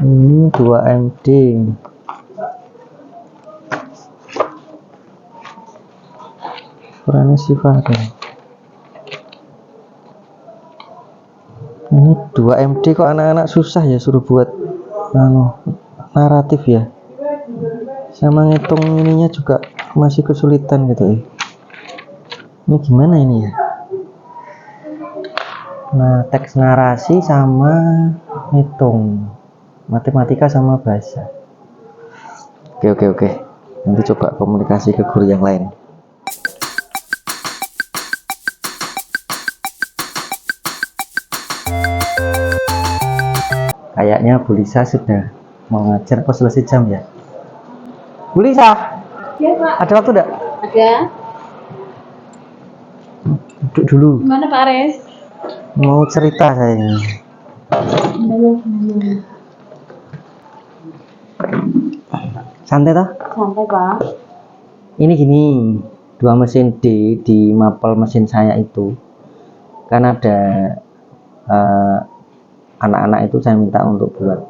Ini 2 MD. Ukurannya sifat. Ini 2 MD kok anak-anak susah ya suruh buat naratif ya. Sama ngitung ininya juga masih kesulitan gitu ya. Ini gimana ini ya? Nah, teks narasi sama hitung, matematika sama bahasa. Oke. Nanti coba komunikasi ke guru yang lain. Kayaknya Bu Lisa sudah mau ngajar. Oh, selesai jam ya? Bu Lisa? Ya, Pak. Ada waktu enggak? Ada. Duduk dulu. Gimana Pak Aris? Mau cerita saya ini. Santai toh? Santai Pak. Ini gini, 2 mesin D di mapel mesin saya itu kan ada anak-anak itu saya minta untuk buat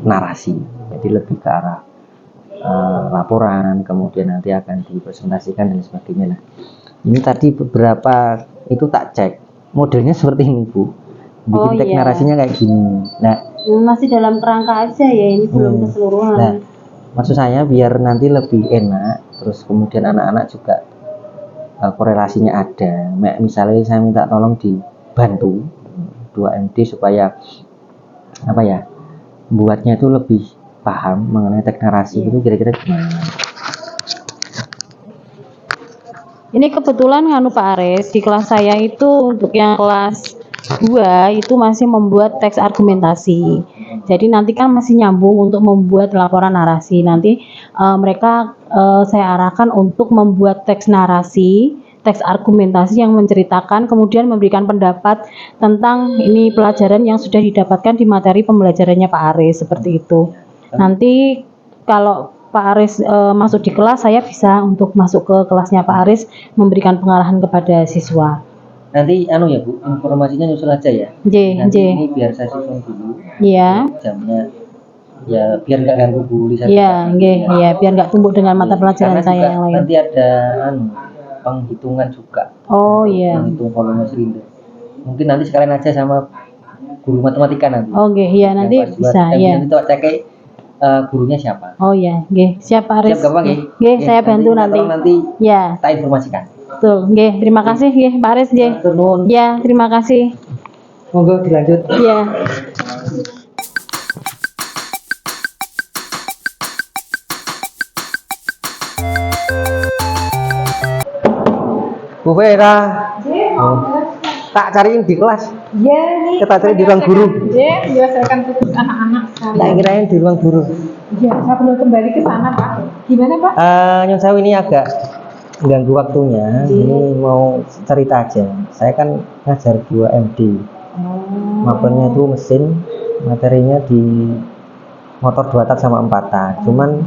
narasi, jadi lebih ke arah laporan, kemudian nanti akan dipresentasikan dan sebagainya. Nah, ini tadi beberapa itu tak cek, modelnya seperti ini Bu, bikin teks narasinya kayak gini. Nah, masih dalam kerangka aja ya, ini belum keseluruhan. Nah, maksud saya biar nanti lebih enak, terus kemudian anak-anak juga korelasinya ada. Misalnya saya minta tolong dibantu 2 MD supaya apa ya, buatnya itu lebih paham mengenai teks narasi itu kira-kira gimana. Ini kebetulan Pak Aris, di kelas saya itu untuk yang kelas 2 itu masih membuat teks argumentasi. Jadi nanti kan masih nyambung untuk membuat laporan narasi. Nanti mereka saya arahkan untuk membuat teks narasi, teks argumentasi yang menceritakan, kemudian memberikan pendapat tentang ini pelajaran yang sudah didapatkan di materi pembelajarannya Pak Aris, seperti itu. Nanti kalau Pak Aris masuk di kelas, saya bisa untuk masuk ke kelasnya Pak Aris memberikan pengarahan kepada siswa. Nanti ya Bu, informasinya nyusul aja ya. Nanti ini biar saya susun dulu. Iya. Jamnya ya biar nggak ganggu Bu Lisa. Iya, biar nggak tumpuk dengan mata pelajaran saya yang lain. Nanti ada penghitungan juga. Oh iya. Menghitung volume silinder. Mungkin nanti sekalian aja sama guru matematika nanti. Iya nanti bisa ya. Nanti cek gurunya siapa. Oh iya, siap Pak Aris. Siap gampang ya. Saya bantu nanti. Ya. Tak informasikan. Betul, terima kasih Pak Aris Ya, terima kasih. Monggo dilanjut. Iya. Bu Vera. Tak cariin di kelas. Iya nih. Kita cari di ruang guru. Iya, saya akan tutup anak-anak. Tak kirain di ruang guru. Iya, saya belum kembali ke sana Pak. Gimana Pak? Nyon saya ini agak ganggu waktunya. Ini mau cerita aja. Saya kan ngajar 2 MD. Mapelnya itu mesin, materinya di motor 2 tak sama 4 tak. Cuman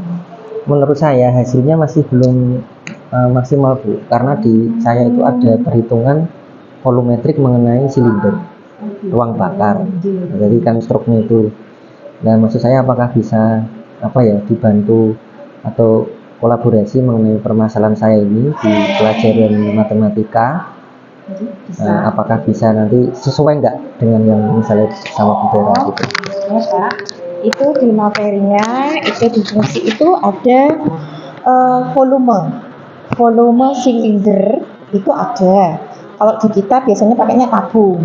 menurut saya hasilnya masih belum maksimal Bu, karena di saya itu ada perhitungan volumetrik mengenai silinder ruang bakar, jadi kan struknya itu. Nah, maksud saya apakah bisa dibantu atau kolaborasi mengenai permasalahan saya ini di pelajaran matematika. Apakah bisa nanti sesuai enggak dengan yang misalnya sama Bu Vera gitu? Ya Pak, itu di materinya, itu di fungsi itu ada volume silinder itu ada. Kalau di kita biasanya pakainya tabung.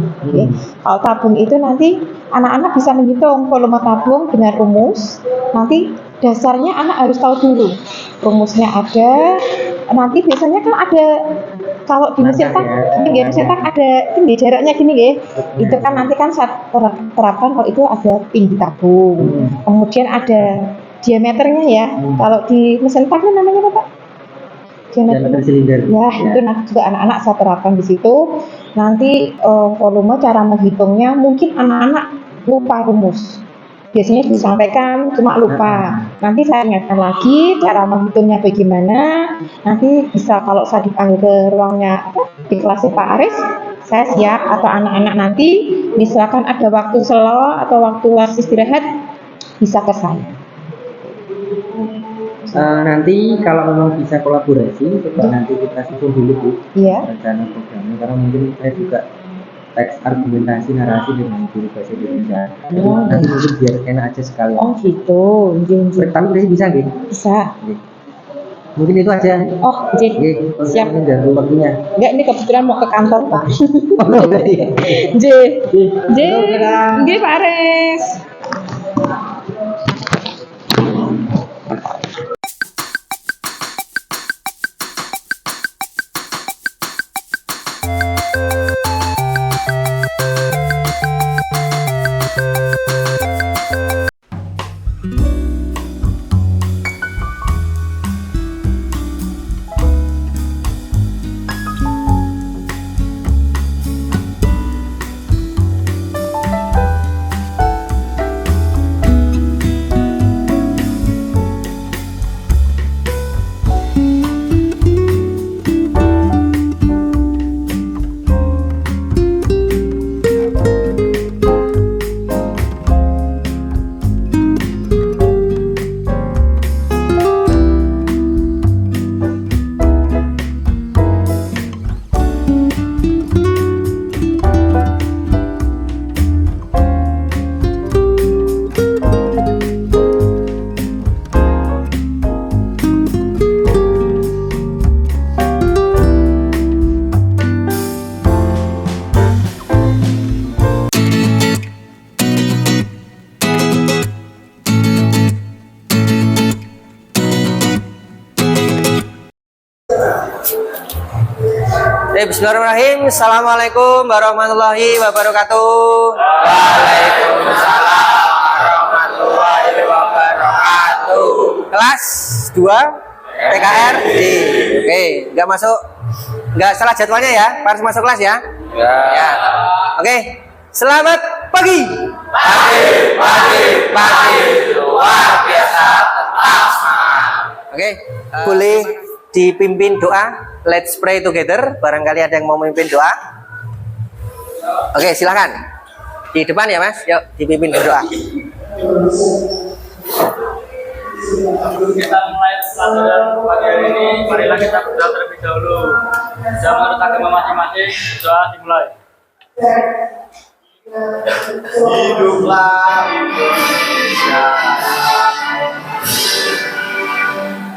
Kalau tabung itu nanti anak-anak bisa menghitung volume tabung dengan rumus. Nanti dasarnya anak harus tahu dulu. Rumusnya ada. Nanti biasanya kan ada, kalau di mesin tak, ada tinggi jaraknya gini ya. Itu kan nanti kan saat terapkan kalau itu ada tinggi tabung. Kemudian ada diameternya ya. Kalau di mesin tak namanya apa Pak? Diameter silinder. Ya, itu nanti juga anak-anak saya terapkan di situ. Nanti volume cara menghitungnya mungkin anak-anak lupa rumus. Biasanya disampaikan cuma lupa. Nanti saya ingatkan lagi cara menghitungnya bagaimana. Nanti bisa kalau saya dipanggil ke ruangnya di kelas Pak Aris, saya siap, atau anak-anak nanti misalkan ada waktu slow atau waktu istirahat bisa ke saya. Nanti kalau memang bisa kolaborasi, coba nanti kita susun dulu Bu Iya. rencana programnya, karena mungkin saya juga teks argumentasi narasi dengan guru bahasa Indonesia. Nanti mungkin biar enak aja sekali. Oh gitu, Tapi bisa nggih? bisa. Nggih. Mungkin itu aja. Oh, Nggih, siap. ini ganggu waktunya. Enggak, ini kebetulan mau ke kantor Pak. Iya. J, Pak Ares. Bismillahirrahmanirrahim. Assalamualaikum warahmatullahi wabarakatuh. Waalaikumsalam warahmatullahi wabarakatuh. Kelas 2 PKR D. Oke, nggak masuk, nggak salah jadwalnya ya. Harus masuk kelas ya. Ya. Oke. Selamat pagi. Pagi. Luar biasa. Oke, boleh dipimpin doa. Let's pray together. Barangkali ada yang mau memimpin doa. Oke, silahkan. Di depan ya Mas. Yuk, dipimpin berdoa. Sebelum kita mulai pelajaran pagi hari ini, marilah kita berdoa terlebih dahulu. Dan menurut agama masing-masing, doa dimulai. Hiduplah Indonesia.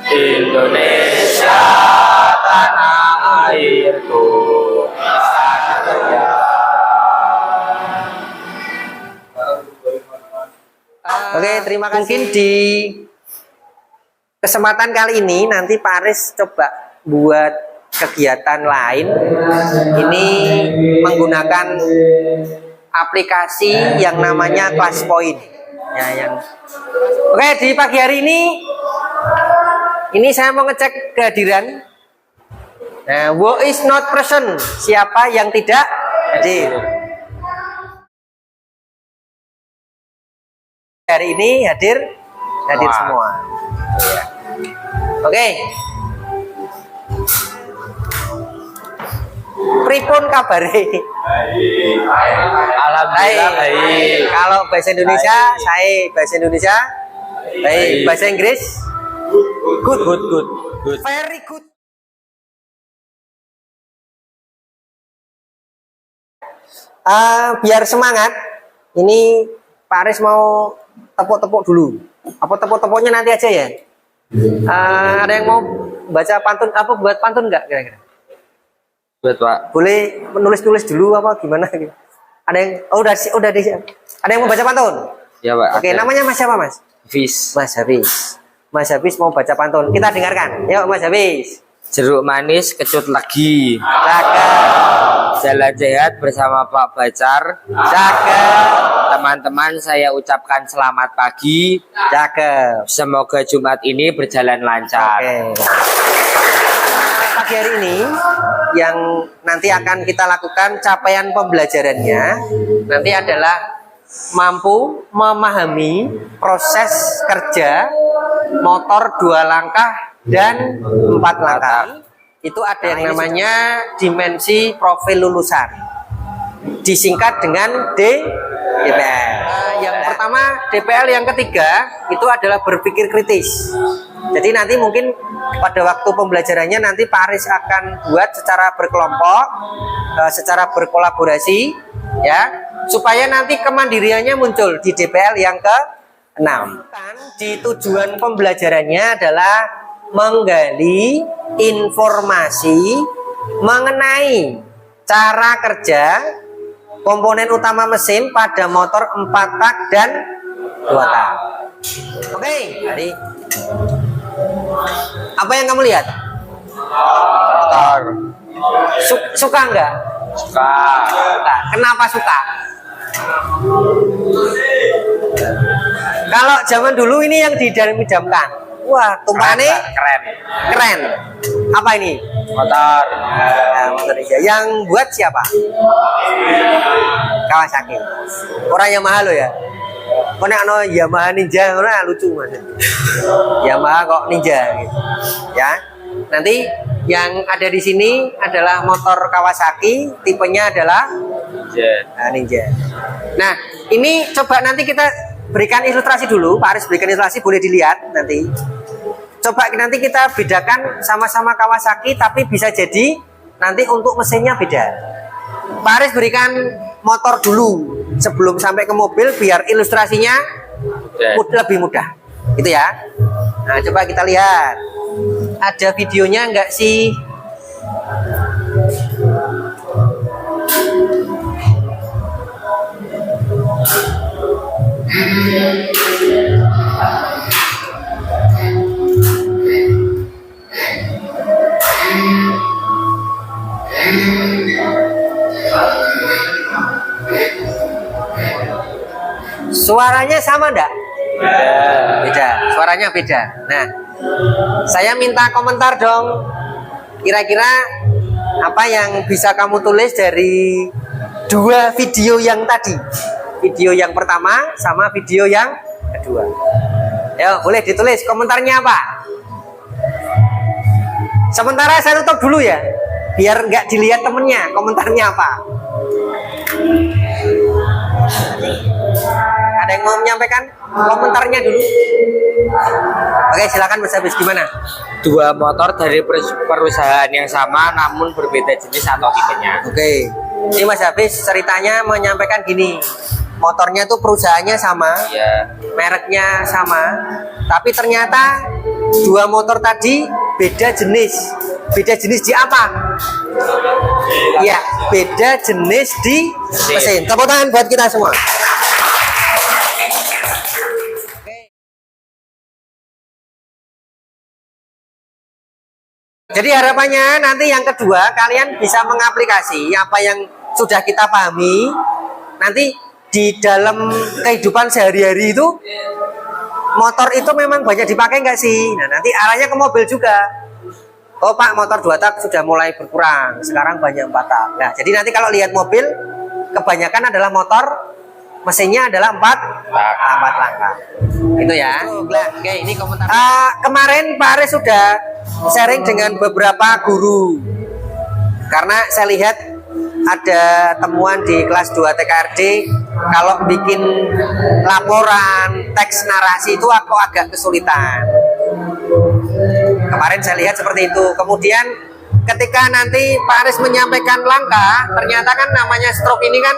Indonesia, tanah airku. Oke, terima kasih. Mungkin di kesempatan kali ini nanti Pak Aris coba buat kegiatan lain. Ini menggunakan aplikasi yang namanya ClassPoint. Ya, yang Oke, di pagi hari ini saya mau ngecek kehadiran. Nah, who is not present? Siapa yang tidak hadir? Hari ini hadir semua. Ya. Oke. Pripun kabare? Alhamdulillah baik. Kalau bahasa Indonesia, saya bahasa Indonesia. Baik, bahasa Inggris? Good. Very good. Biar semangat, ini Pak Aris mau tepuk-tepuk dulu. Apa tepuk-tepuknya nanti aja ya? Ada yang mau baca pantun? Apa buat pantun nggak kira-kira? Buat Pak. Boleh menulis-nulis dulu apa gimana? Ada yang udah ada yang mau baca pantun? Ya Pak. Oke, namanya Mas siapa Mas? Hafiz. Mas Hafiz mau baca pantun. Kita dengarkan. Yuk Mas Hafiz. Jeruk manis kecut lagi. Cakep. Jalan sehat bersama Pak Bacar. Cakep. Teman-teman, saya ucapkan selamat pagi. Cakep. Semoga Jumat ini berjalan lancar. Oke. Pagi hari ini yang nanti akan kita lakukan capaian pembelajarannya nanti adalah mampu memahami proses kerja motor 2 langkah dan 4 langkah. Itu ada yang namanya dimensi profil lulusan. disingkat dengan DPL. Yang pertama DPL, yang ketiga itu adalah berpikir kritis. Jadi nanti mungkin pada waktu pembelajarannya nanti Pak Aris akan buat secara berkelompok, secara berkolaborasi, ya, supaya nanti kemandiriannya muncul di DPL yang ke-6. Di tujuan pembelajarannya adalah menggali informasi mengenai cara kerja komponen utama mesin pada motor 4 tak dan 2 tak. Oke, jadi apa yang kamu lihat? Motor. Suka nggak? Suka. Suka. Kenapa suka? Kalau zaman dulu ini yang didam-idamkan. Wah, tumpahannya Keren. keren. Apa ini? Motor. Nah, motor ninja. Yang buat siapa? Kawasaki. Orang Yamaha lo ya. Kok nek ana Yamaha Ninja ngono lucu Mas. Yamaha kok Ninja gitu. Ya. Nanti yang ada di sini adalah motor Kawasaki, tipenya adalah Ninja. Nah, ini coba nanti kita berikan ilustrasi dulu. Pak Aris berikan ilustrasi, boleh dilihat nanti. Coba nanti kita bedakan sama-sama Kawasaki, tapi bisa jadi nanti untuk mesinnya beda. Pak Aris berikan motor dulu sebelum sampai ke mobil biar ilustrasinya lebih mudah. Itu ya. Nah, coba kita lihat. Ada videonya enggak sih? Suaranya sama enggak? Beda. Suaranya beda. Nah, saya minta komentar dong. Kira-kira apa yang bisa kamu tulis dari dua video yang tadi? Video yang pertama sama video yang kedua. Ya, boleh ditulis komentarnya apa? Sementara saya tutup dulu ya, biar nggak dilihat temennya. Komentarnya apa? Ada yang mau menyampaikan komentarnya dulu? Oke, silakan Mas Habis, gimana? Dua motor dari perusahaan yang sama namun berbeda jenis atau tipenya. Oke, ini Mas Habis ceritanya menyampaikan gini. Motornya tuh perusahaannya sama, Iya. mereknya sama, tapi ternyata dua motor tadi beda jenis. Beda jenis di apa? Ya, beda jenis di mesin. Tepuk tangan buat kita semua. Jadi harapannya nanti yang kedua kalian bisa mengaplikasi apa yang sudah kita pahami. Nanti di dalam kehidupan sehari-hari itu motor itu memang banyak dipakai nggak sih? Nah, nanti arahnya ke mobil juga. Oh Pak, motor 2 tak sudah mulai berkurang, sekarang banyak 4 tak. Nah, jadi nanti kalau lihat mobil kebanyakan adalah motor mesinnya adalah 4 langkah. Itu ya. Oke, ini komentar. Kemarin Pak Aris sudah sharing dengan beberapa guru. Karena saya lihat ada temuan di kelas 2 TKRD kalau bikin laporan teks narasi itu aku agak kesulitan. Kemarin saya lihat seperti itu. Kemudian ketika nanti Pak Aris menyampaikan langkah, ternyata kan namanya stroke ini kan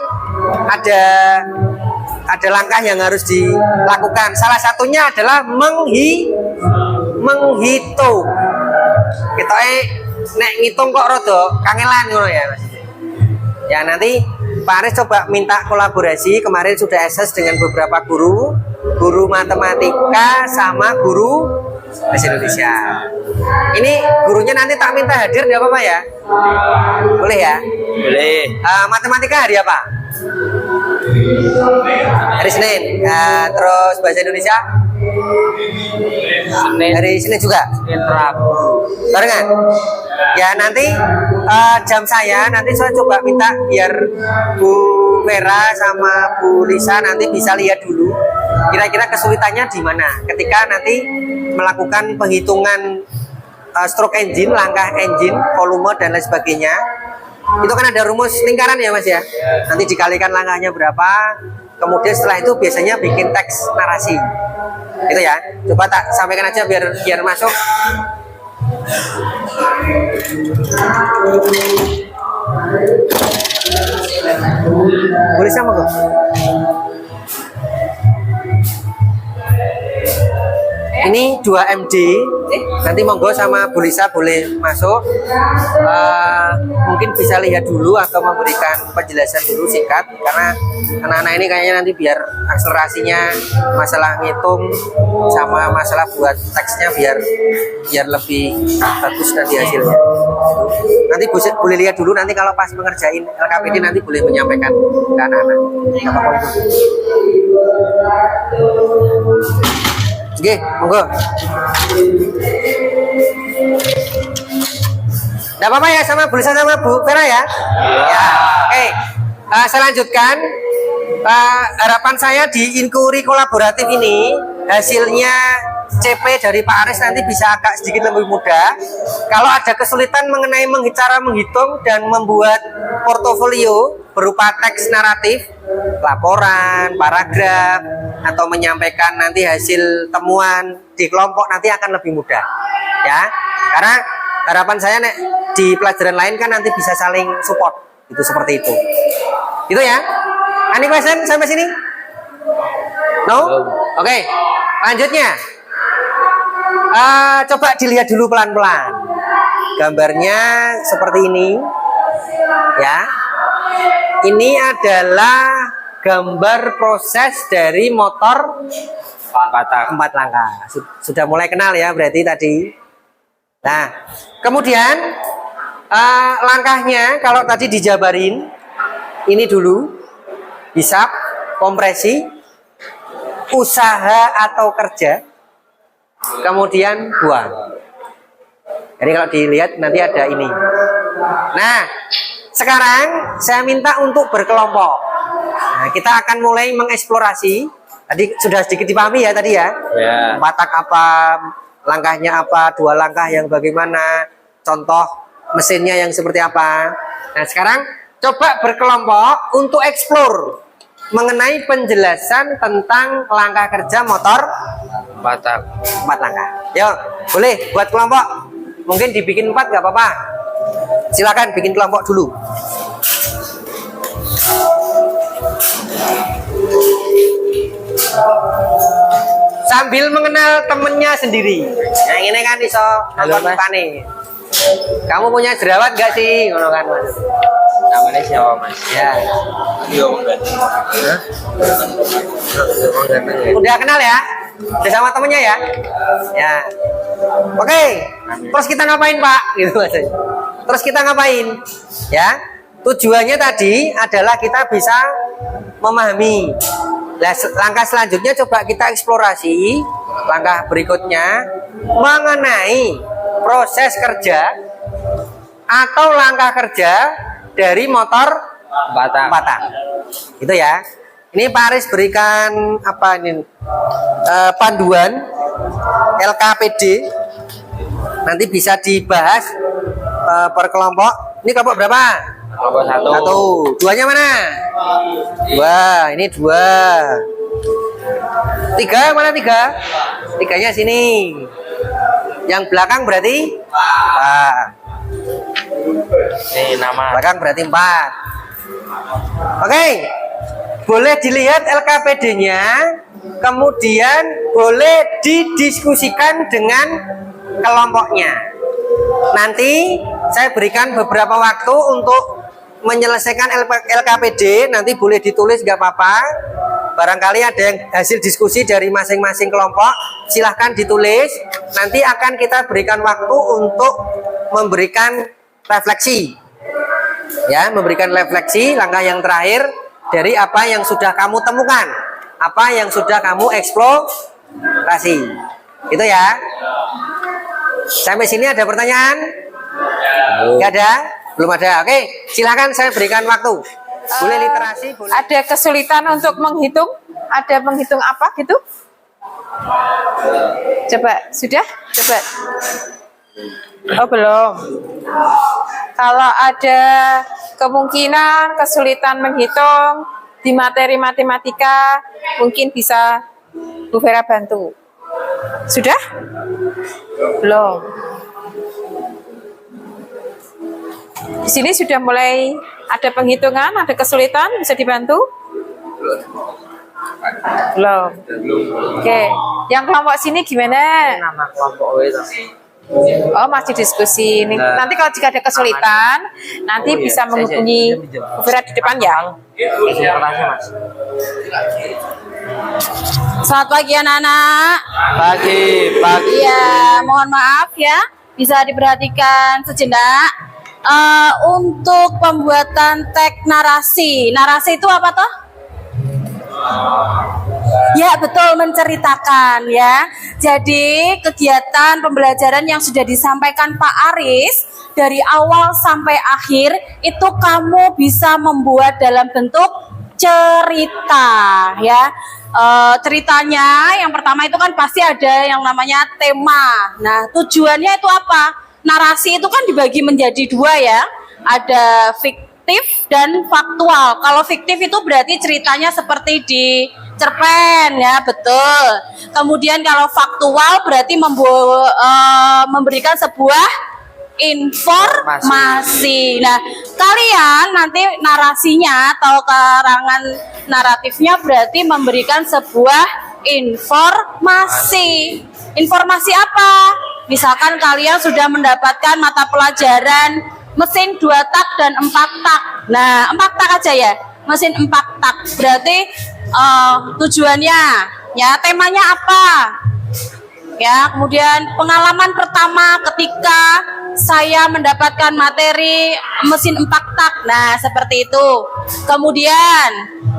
ada langkah yang harus dilakukan. Salah satunya adalah menghitung. Kita nek ngitung kok rada kangelan ngono ya Mas. Ya nanti Pak Aris coba minta kolaborasi. Kemarin sudah access dengan beberapa guru matematika sama guru bahasa Indonesia. Ini gurunya nanti tak minta hadir, enggak apa-apa ya? Boleh ya? Boleh. Matematika hari apa? Hari Senin. Terus bahasa Indonesia? Hari Senin juga? Rabu. Barengan? Ya nanti jam saya coba minta biar Bu Vera sama Bu Lisa nanti bisa lihat dulu kira-kira kesulitannya di mana ketika nanti melakukan penghitungan stroke engine, langkah engine, volume dan lain sebagainya. Itu kan ada rumus lingkaran ya Mas ya. Nanti dikalikan langkahnya berapa. Kemudian setelah itu biasanya bikin teks narasi. Itu ya. Coba tak sampaikan aja biar masuk. Boleh sama kok. Ini 2 MD. Nanti monggo sama Bu Lisa boleh masuk. Mungkin bisa lihat dulu atau memberikan penjelasan dulu singkat, karena anak-anak ini kayaknya nanti biar akselerasinya, masalah ngitung sama masalah buat teksnya biar lebih bagus nanti hasilnya. Nanti boleh lihat dulu, nanti kalau pas mengerjain LKPD nanti boleh menyampaikan ke anak-anak. Nggak apa-apa. Oke, monggo. Nggak apa-apa ya sama Bu Lisa sama Bu Vera ya? Ya. Oke. Saya lanjutkan. Harapan saya di inquiry kolaboratif ini hasilnya CP dari Pak Aris nanti bisa agak sedikit lebih mudah. Kalau ada kesulitan mengenai cara menghitung dan membuat portofolio berupa teks naratif, laporan, paragraf, atau menyampaikan nanti hasil temuan di kelompok nanti akan lebih mudah, ya. Karena harapan saya di pelajaran lain kan nanti bisa saling support, itu seperti itu. Itu ya. Any question sampai sini? No? Oke. Lanjutnya. Coba dilihat dulu pelan-pelan. Gambarnya seperti ini. Ya. Ini adalah gambar proses dari motor 4 langkah. Sudah mulai kenal ya berarti tadi. Nah, kemudian langkahnya kalau tadi dijabarin, ini dulu, hisab, kompresi, usaha atau kerja, kemudian buang. Jadi kalau dilihat nanti ada ini. Nah, sekarang saya minta untuk berkelompok. Nah, kita akan mulai mengeksplorasi. Tadi sudah sedikit dipahami ya tadi ya. Batak apa, langkahnya apa, 2 langkah yang bagaimana, contoh mesinnya yang seperti apa. Nah, sekarang coba berkelompok untuk explore mengenai penjelasan tentang langkah kerja motor 4 langkah. Yuk, boleh buat kelompok. Mungkin dibikin 4 nggak apa-apa. Silakan bikin kelompok dulu. Sambil mengenal temennya sendiri. Yang ini kan iso nonton nih. Kamu punya jerawat nggak sih? Ngono kan Mas. Namanya siapa Mas? Ya. Udah kenal ya? Udah sama temennya ya? Ya. Oke. Terus kita ngapain Pak? Gitu Mas. Terus kita ngapain? Ya. Tujuannya tadi adalah kita bisa memahami. Langkah selanjutnya coba kita eksplorasi. Langkah berikutnya mengenai proses kerja atau langkah kerja dari motor batang. Itu ya. Ini Pak Aris berikan apa ini? Panduan LKPD. Nanti bisa dibahas per kelompok. Ini kelompok berapa? Kelompok 1. 2-nya mana? 2. Ini 2. 3 mana 3? 3-nya sini. Yang belakang berarti 4. Ini nama. Belakang berarti 4. Oke. Boleh dilihat LKPD-nya, kemudian boleh didiskusikan dengan kelompoknya. Nanti saya berikan beberapa waktu untuk menyelesaikan LKPD. Nanti boleh ditulis nggak apa-apa. Barangkali ada yang hasil diskusi dari masing-masing kelompok, silahkan ditulis. Nanti akan kita berikan waktu untuk memberikan refleksi. Ya, memberikan refleksi langkah yang terakhir dari apa yang sudah kamu temukan, apa yang sudah kamu eksplorasi. Itu ya. Sampai sini ada pertanyaan? Nggak ada? Belum ada. Oke, silakan saya berikan waktu. Boleh literasi, boleh. Ada kesulitan untuk menghitung? Ada menghitung apa gitu? Coba, sudah? Coba. Oh, belum. Kalau ada kemungkinan kesulitan menghitung di materi matematika, mungkin bisa Bu Vera bantu. Sudah? Belum. Di sini sudah mulai ada penghitungan, ada kesulitan, bisa dibantu? Belum. Oke. Yang kelompok sini gimana? Nama kelompok itu. Oh, masih diskusi. Nanti kalau jika ada kesulitan, nanti bisa menghubungi Bu Vera di depan ya. Mas. Selamat pagi anak-anak. Pagi. Iya, mohon maaf ya, bisa diperhatikan sejenak. Untuk pembuatan teks narasi. Narasi itu apa toh? Ya, betul, menceritakan ya. Jadi kegiatan pembelajaran yang sudah disampaikan Pak Aris dari awal sampai akhir itu kamu bisa membuat dalam bentuk cerita ya. Ceritanya yang pertama itu kan pasti ada yang namanya tema. Nah, tujuannya itu apa? Narasi itu kan dibagi menjadi dua ya. Ada fiktif dan faktual. Kalau fiktif itu berarti ceritanya seperti di cerpen ya, betul. Kemudian kalau faktual berarti memberikan sebuah informasi. Nah, kalian nanti narasinya atau karangan naratifnya berarti memberikan sebuah informasi. Informasi apa? Misalkan kalian sudah mendapatkan mata pelajaran mesin 2 tak dan 4 tak. Nah, 4 tak aja ya. Mesin 4 tak. Berarti tujuannya ya, temanya apa? Ya, kemudian pengalaman pertama ketika saya mendapatkan materi mesin 4 tak. Nah, seperti itu. Kemudian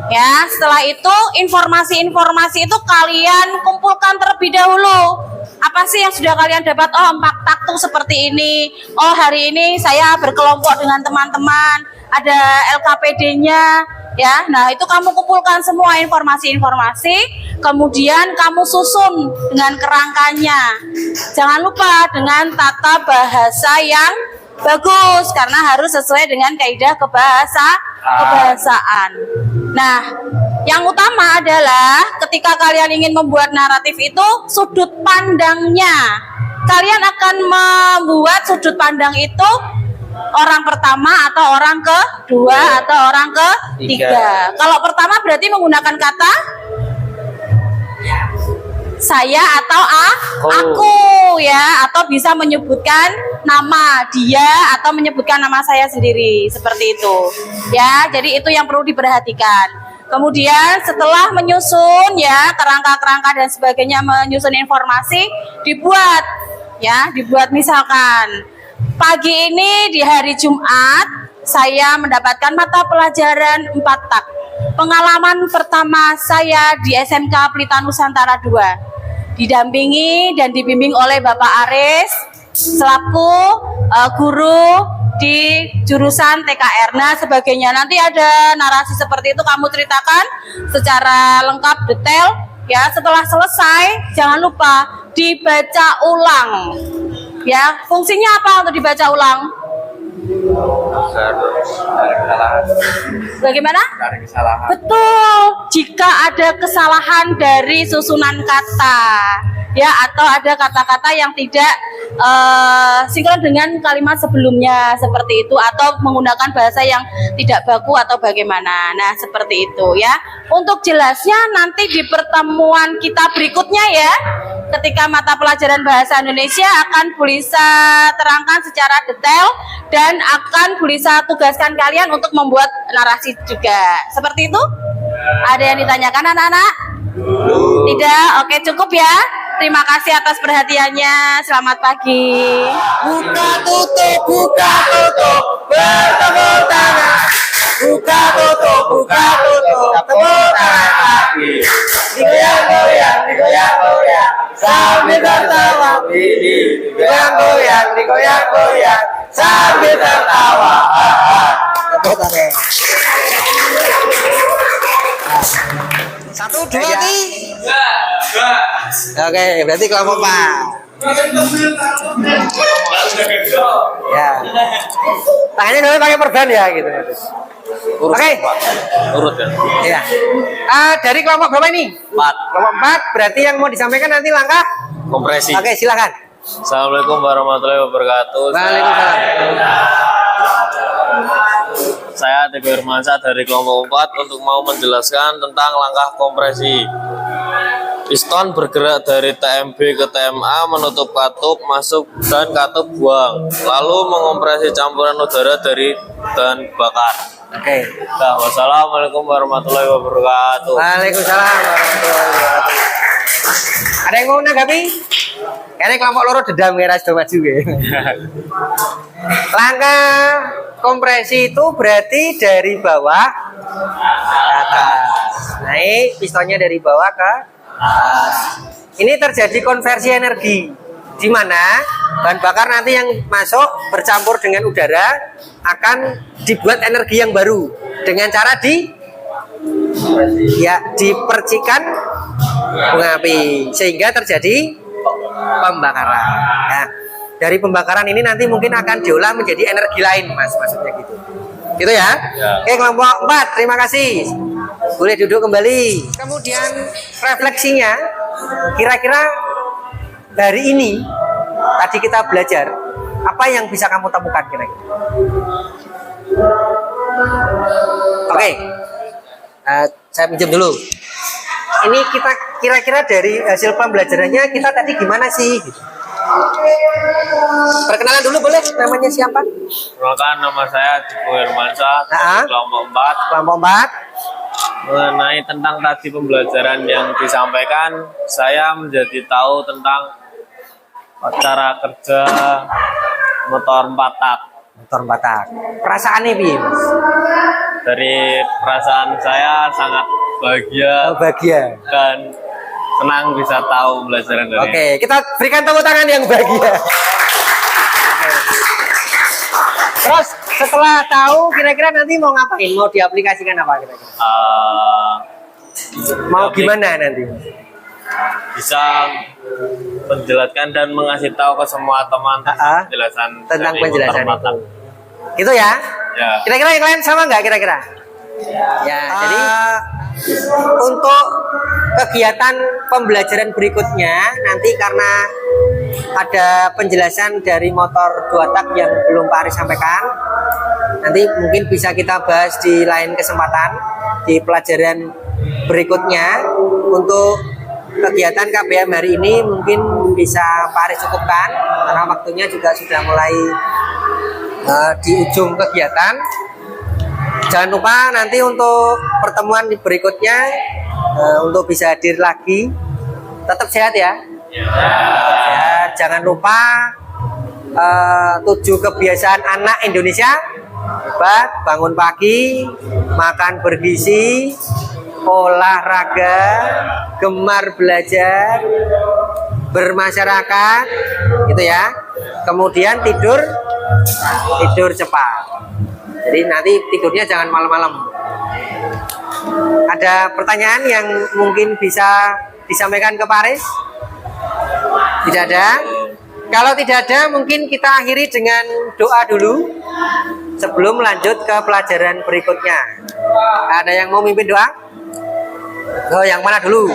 ya, setelah itu informasi-informasi itu kalian kumpulkan terlebih dahulu. Apa sih yang sudah kalian dapat? Oh, 4 tak tuh seperti ini. Oh, hari ini saya berkelompok dengan teman-teman. Ada LKPD-nya. Ya, nah itu kamu kumpulkan semua informasi-informasi, kemudian kamu susun dengan kerangkanya. Jangan lupa dengan tata bahasa yang bagus, karena harus sesuai dengan kaidah kebahasaan. Nah, yang utama adalah ketika kalian ingin membuat naratif itu sudut pandangnya. Kalian akan membuat sudut pandang itu orang pertama atau orang kedua atau orang ketiga. Kalau pertama berarti menggunakan kata saya atau aku ya, atau bisa menyebutkan nama dia atau menyebutkan nama saya sendiri, seperti itu ya. Jadi itu yang perlu diperhatikan. Kemudian setelah menyusun ya kerangka-kerangka dan sebagainya, menyusun informasi, dibuat misalkan pagi ini di hari Jumat saya mendapatkan mata pelajaran 4 tak. Pengalaman pertama saya di SMK Pelita Nusantara 2, didampingi dan dibimbing oleh Bapak Aris selaku guru di jurusan TKR. Nah, sebagainya. Nanti ada narasi seperti itu, kamu ceritakan secara lengkap, detail ya. Setelah selesai, jangan lupa dibaca ulang. Ya, fungsinya apa untuk dibaca ulang? Bagaimana? Dari kesalahan. Betul. Jika ada kesalahan dari susunan kata, ya, atau ada kata-kata yang tidak sinkron dengan kalimat sebelumnya, seperti itu, atau menggunakan bahasa yang tidak baku atau bagaimana. Nah, seperti itu ya. Untuk jelasnya nanti di pertemuan kita berikutnya ya, ketika mata pelajaran bahasa Indonesia akan Bulisa terangkan secara detail dan akan Bulisa tugaskan kalian untuk membuat narasi juga. Seperti itu? Ada yang ditanyakan anak-anak? Tidak? Oke, cukup ya. Terima kasih atas perhatiannya. Selamat pagi. Buka tutup, bertepuk tangan. Buka tutup, tepuk tangan lagi. Digoyang-goyang, sambil tertawa. Digoyang-goyang, sambil tertawa. Tepuk tangan. 1, 2, 3. Oke, berarti kelompok Pak. Ya. Tangannya dulu pakai perban ya gitu. Oke. Urut ya. Iya. Dari kelompok berapa ini? 4. Kelompok 4 berarti yang mau disampaikan nanti langkah. Kompresi. Oke, silakan. Assalamualaikum warahmatullahi wabarakatuh. Waalaikumsalam. Saya Teguh Hermansyah dari kelompok 4 untuk mau menjelaskan tentang langkah kompresi. Piston bergerak dari TMB ke TMA, menutup katup, masuk dan katup buang, lalu mengompresi campuran udara dari bahan bakar. Oke. Nah, wassalamualaikum warahmatullahi wabarakatuh. Waalaikumsalam warahmatullahi wabarakatuh. Ada yang mau menanggapi? Kayaknya kelompok loro dedam ya sudah maju ya. Langkah kompresi itu berarti dari bawah ke atas. Naik pistonnya dari bawah ke atas. Ini terjadi konversi energi di mana bahan bakar nanti yang masuk bercampur dengan udara akan dibuat energi yang baru dengan cara dipercikan bunga api sehingga terjadi pembakaran. Nah, dari pembakaran ini nanti mungkin akan diolah menjadi energi lain, Mas, maksudnya gitu. Gitu ya? Ya. Oke, kelompok 4, terima kasih. Boleh duduk kembali. Kemudian refleksinya, kira-kira hari ini tadi kita belajar apa yang bisa kamu temukan kira-kira? Oke, saya pinjam dulu. Ini kita kira-kira dari hasil pembelajarannya kita tadi gimana sih? Gitu. Perkenalan dulu boleh, namanya siapa? Perkenalkan, nama saya Teguh Hermansyah dari kelompok 4. Kelompok 4. Mengenai tentang tadi pembelajaran yang disampaikan, saya menjadi tahu tentang cara kerja motor 4 tak. Motor 4 tak. Perasaannya piye, Mas? Dari perasaan saya sangat bahagia Bahagia. dan senang bisa tahu pembelajaran dari Oke, kita berikan tepuk tangan yang bahagia. Terus setelah tahu kira-kira nanti mau ngapain? Mau diaplikasikan apa kira-kira? Mau gimana nanti? Bisa menjelaskan dan mengasih tahu ke semua teman penjelasan Tentang dari penjelasan motor 4 tak. itu. Gitu ya? Ya. Kira-kira yang lain sama nggak kira-kira? Ya, jadi untuk kegiatan pembelajaran berikutnya nanti karena ada penjelasan dari motor 2 tak yang belum Pak Aris sampaikan, nanti mungkin bisa kita bahas di lain kesempatan di pelajaran berikutnya. Untuk kegiatan KBM hari ini mungkin bisa Pak Aris cukupkan karena waktunya juga sudah mulai di ujung kegiatan. Jangan lupa nanti untuk pertemuan berikutnya untuk bisa hadir lagi. Tetap sehat ya. Ya, jangan lupa 7 kebiasaan anak Indonesia. Hebat, bangun pagi, makan bergizi, olahraga, gemar belajar, bermasyarakat, gitu ya. Kemudian tidur cepat. Jadi nanti tidurnya jangan malam-malam. Ada pertanyaan yang mungkin bisa disampaikan ke Pak Aris? Tidak ada? Kalau tidak ada, mungkin kita akhiri dengan doa dulu sebelum lanjut ke pelajaran berikutnya. Ada yang mau mimpin doa? Oh, yang mana dulu?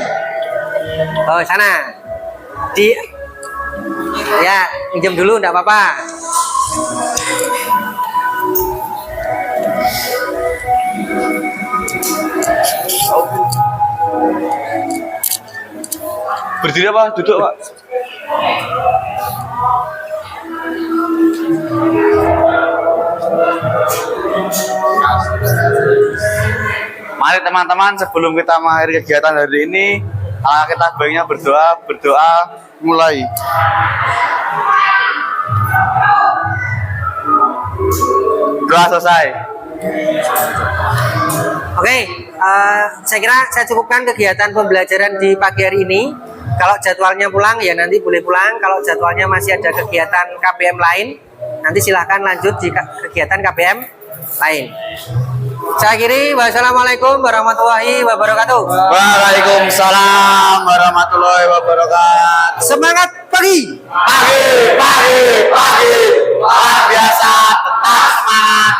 Oh, sana. Ya, pinjam dulu, enggak apa-apa. Berdiri apa? Duduk, Pak? Mari teman-teman, sebelum kita mengakhiri kegiatan hari ini, kita baiknya berdoa mulai. Doa selesai. Oke, saya kira saya cukupkan kegiatan pembelajaran di pagi hari ini. Kalau jadwalnya pulang ya nanti boleh pulang. Kalau jadwalnya masih ada kegiatan KBM lain, nanti silahkan lanjut di kegiatan KBM lain. Saya akhiri. Wassalamualaikum warahmatullahi wabarakatuh. Waalaikumsalam warahmatullahi wabarakatuh. Semangat pagi. Pagi. Luar biasa. Tetap semangat.